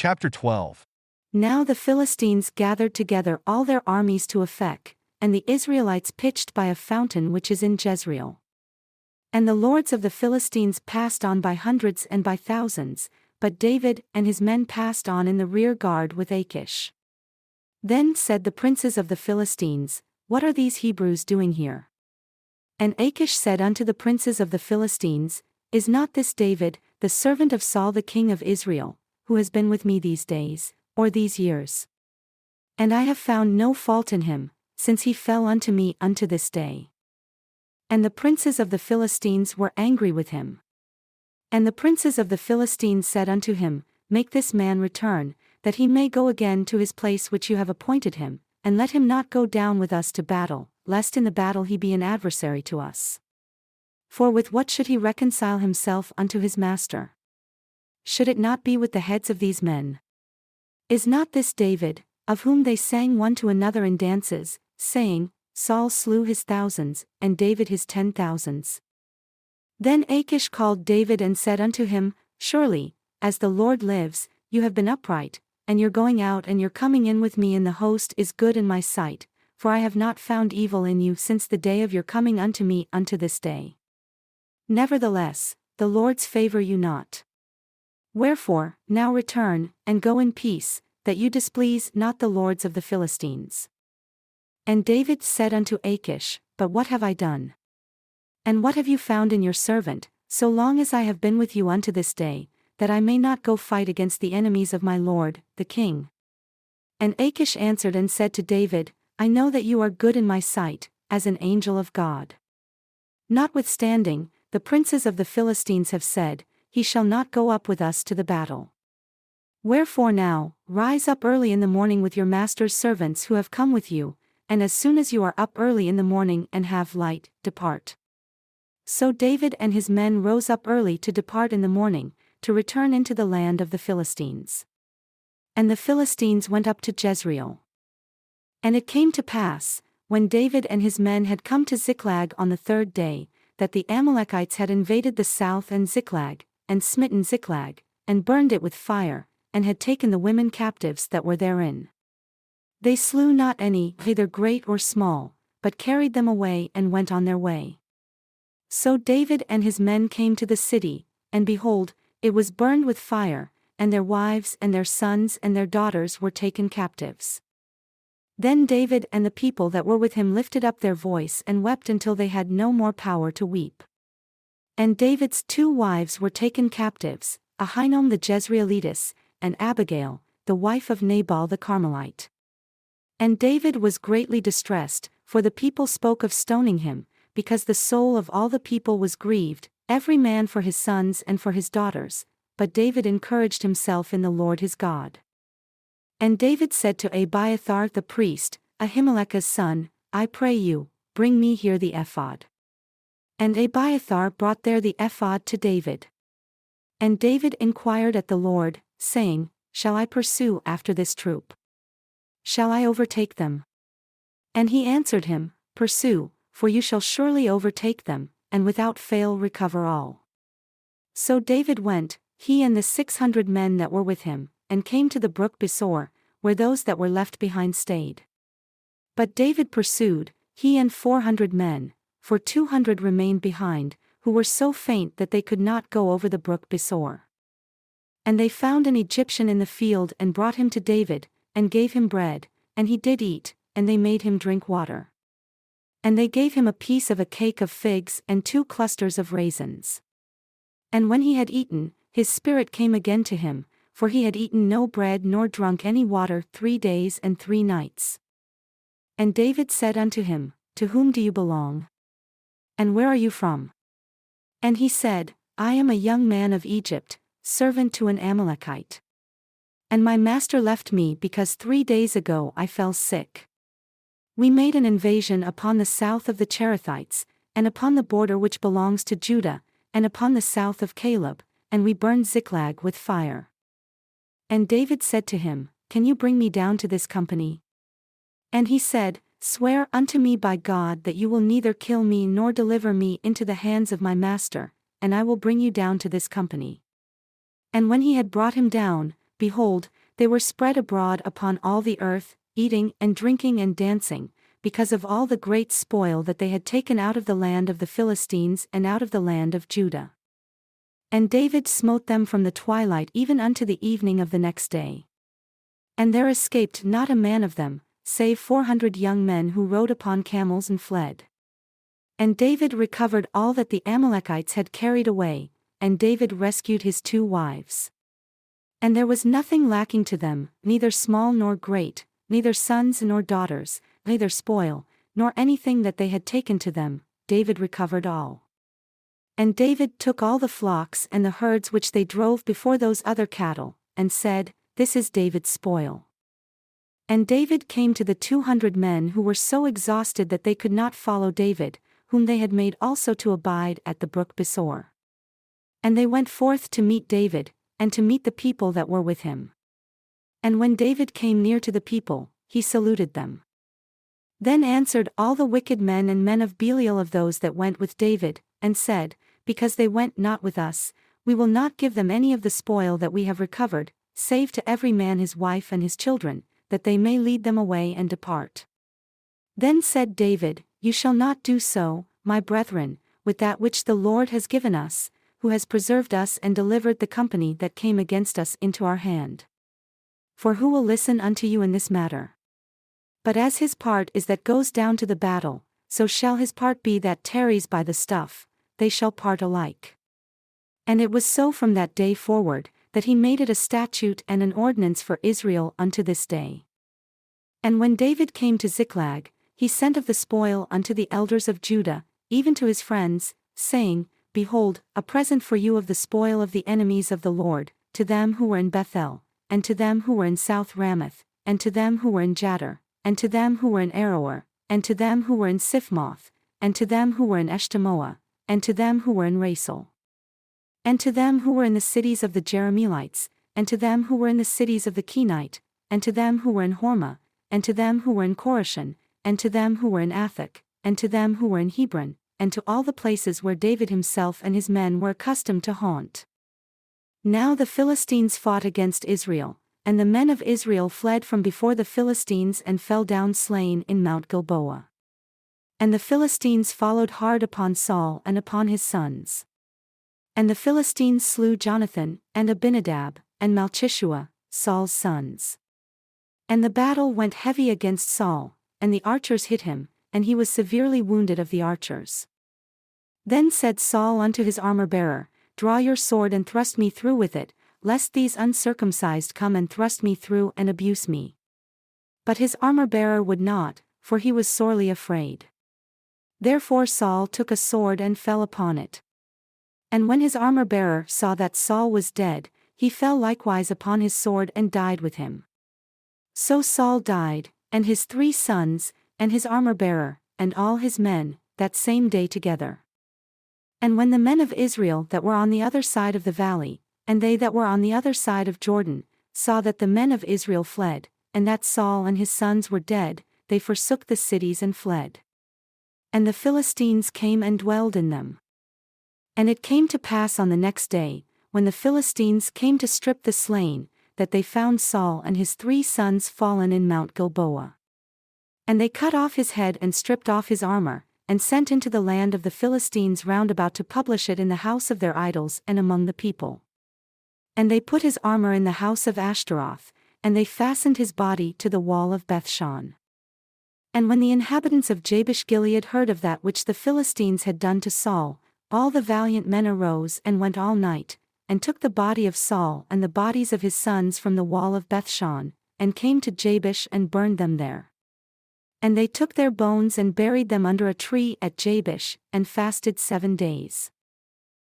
Chapter 12. Now the Philistines gathered together all their armies to Aphek, and the Israelites pitched by a fountain which is in Jezreel. And the lords of the Philistines passed on by hundreds and by thousands, but David and his men passed on in the rear guard with Achish. Then said the princes of the Philistines, "What are these Hebrews doing here?" And Achish said unto the princes of the Philistines, "Is not this David, the servant of Saul the king of Israel, who has been with me these days, or these years? And I have found no fault in him, since he fell unto me unto this day." And the princes of the Philistines were angry with him. And the princes of the Philistines said unto him, "Make this man return, that he may go again to his place which you have appointed him, and let him not go down with us to battle, lest in the battle he be an adversary to us. For with what should he reconcile himself unto his master? Should it not be with the heads of these men? Is not this David, of whom they sang one to another in dances, saying, Saul slew his thousands, and David his 10,000s? Then Achish called David and said unto him, "Surely, as the Lord lives, you have been upright, and your going out and your coming in with me in the host is good in my sight, for I have not found evil in you since the day of your coming unto me unto this day. Nevertheless, the Lord's favor you not. Wherefore, now return, and go in peace, that you displease not the lords of the Philistines." And David said unto Achish, "But what have I done? And what have you found in your servant, so long as I have been with you unto this day, that I may not go fight against the enemies of my lord, the king?" And Achish answered and said to David, "I know that you are good in my sight, as an angel of God. Notwithstanding, the princes of the Philistines have said, He shall not go up with us to the battle. Wherefore now, rise up early in the morning with your master's servants who have come with you, and as soon as you are up early in the morning and have light, depart." So David and his men rose up early to depart in the morning, to return into the land of the Philistines. And the Philistines went up to Jezreel. And it came to pass, when David and his men had come to Ziklag on the third day, that the Amalekites had invaded the south and Ziklag, and smitten Ziklag, and burned it with fire, and had taken the women captives that were therein. They slew not any, either great or small, but carried them away and went on their way. So David and his men came to the city, and behold, it was burned with fire, and their wives and their sons and their daughters were taken captives. Then David and the people that were with him lifted up their voice and wept until they had no more power to weep. And David's 2 wives were taken captives, Ahinoam the Jezreelitess, and Abigail, the wife of Nabal the Carmelite. And David was greatly distressed, for the people spoke of stoning him, because the soul of all the people was grieved, every man for his sons and for his daughters, but David encouraged himself in the Lord his God. And David said to Abiathar the priest, Ahimelech's son, "I pray you, bring me here the ephod." And Abiathar brought there the ephod to David. And David inquired at the Lord, saying, "Shall I pursue after this troop? Shall I overtake them?" And he answered him, "Pursue, for you shall surely overtake them, and without fail recover all." So David went, he and the 600 men that were with him, and came to the brook Besor, where those that were left behind stayed. But David pursued, he and 400 men, for 200 remained behind, who were so faint that they could not go over the brook Besor. And they found an Egyptian in the field and brought him to David, and gave him bread, and he did eat, and they made him drink water. And they gave him a piece of a cake of figs and 2 clusters of raisins. And when he had eaten, his spirit came again to him, for he had eaten no bread nor drunk any water 3 days and 3 nights. And David said unto him, "To whom do you belong? And where are you from?" And he said, "I am a young man of Egypt, servant to an Amalekite. And my master left me because 3 days ago I fell sick. We made an invasion upon the south of the Cherethites, and upon the border which belongs to Judah, and upon the south of Caleb, and we burned Ziklag with fire." And David said to him, "Can you bring me down to this company?" And he said, "Swear unto me by God that you will neither kill me nor deliver me into the hands of my master, and I will bring you down to this company." And when he had brought him down, behold, they were spread abroad upon all the earth, eating and drinking and dancing, because of all the great spoil that they had taken out of the land of the Philistines and out of the land of Judah. And David smote them from the twilight even unto the evening of the next day. And there escaped not a man of them, save 400 young men who rode upon camels and fled. And David recovered all that the Amalekites had carried away, and David rescued his 2 wives. And there was nothing lacking to them, neither small nor great, neither sons nor daughters, neither spoil, nor anything that they had taken to them. David recovered all. And David took all the flocks and the herds which they drove before those other cattle, and said, This is David's spoil. And David came to the 200 men who were so exhausted that they could not follow David, whom they had made also to abide at the brook Besor. And they went forth to meet David, and to meet the people that were with him. And when David came near to the people, he saluted them. Then answered all the wicked men and men of Belial of those that went with David, and said, Because they went not with us, we will not give them any of the spoil that we have recovered, save to every man his wife and his children, that they may lead them away and depart. Then said David, You shall not do so, my brethren, with that which the Lord has given us, who has preserved us and delivered the company that came against us into our hand. For who will listen unto you in this matter? But as his part is that goes down to the battle, so shall his part be that tarries by the stuff, they shall part alike. And it was so from that day forward, that he made it a statute and an ordinance for Israel unto this day. And when David came to Ziklag, he sent of the spoil unto the elders of Judah, even to his friends, saying, Behold, a present for you of the spoil of the enemies of the Lord, to them who were in Bethel, and to them who were in South Ramoth, and to them who were in Jattir, and to them who were in Aroer, and to them who were in Siphmoth, and to them who were in Eshtemoa, and to them who were in Rasel. And to them who were in the cities of the Jerahmeelites, and to them who were in the cities of the Kenite, and to them who were in Hormah, and to them who were in Chorashan, and to them who were in Athach, and to them who were in Hebron, and to all the places where David himself and his men were accustomed to haunt. Now the Philistines fought against Israel, and the men of Israel fled from before the Philistines and fell down slain in Mount Gilboa. And the Philistines followed hard upon Saul and upon his sons. And the Philistines slew Jonathan, and Abinadab, and Malchishua, Saul's sons. And the battle went heavy against Saul, and the archers hit him, and he was severely wounded of the archers. Then said Saul unto his armor-bearer, Draw your sword and thrust me through with it, lest these uncircumcised come and thrust me through and abuse me. But his armor-bearer would not, for he was sorely afraid. Therefore Saul took a sword and fell upon it. And when his armor-bearer saw that Saul was dead, he fell likewise upon his sword and died with him. So Saul died, and his 3 sons, and his armor-bearer, and all his men, that same day together. And when the men of Israel that were on the other side of the valley, and they that were on the other side of Jordan, saw that the men of Israel fled, and that Saul and his sons were dead, they forsook the cities and fled. And the Philistines came and dwelled in them. And it came to pass on the next day, when the Philistines came to strip the slain, that they found Saul and his 3 sons fallen in Mount Gilboa. And they cut off his head and stripped off his armor, and sent into the land of the Philistines round about to publish it in the house of their idols and among the people. And they put his armor in the house of Ashtaroth, and they fastened his body to the wall of Bethshan. And when the inhabitants of Jabesh Gilead heard of that which the Philistines had done to Saul, all the valiant men arose and went all night, and took the body of Saul and the bodies of his sons from the wall of Bethshan, and came to Jabesh and burned them there. And they took their bones and buried them under a tree at Jabesh, and fasted 7 days.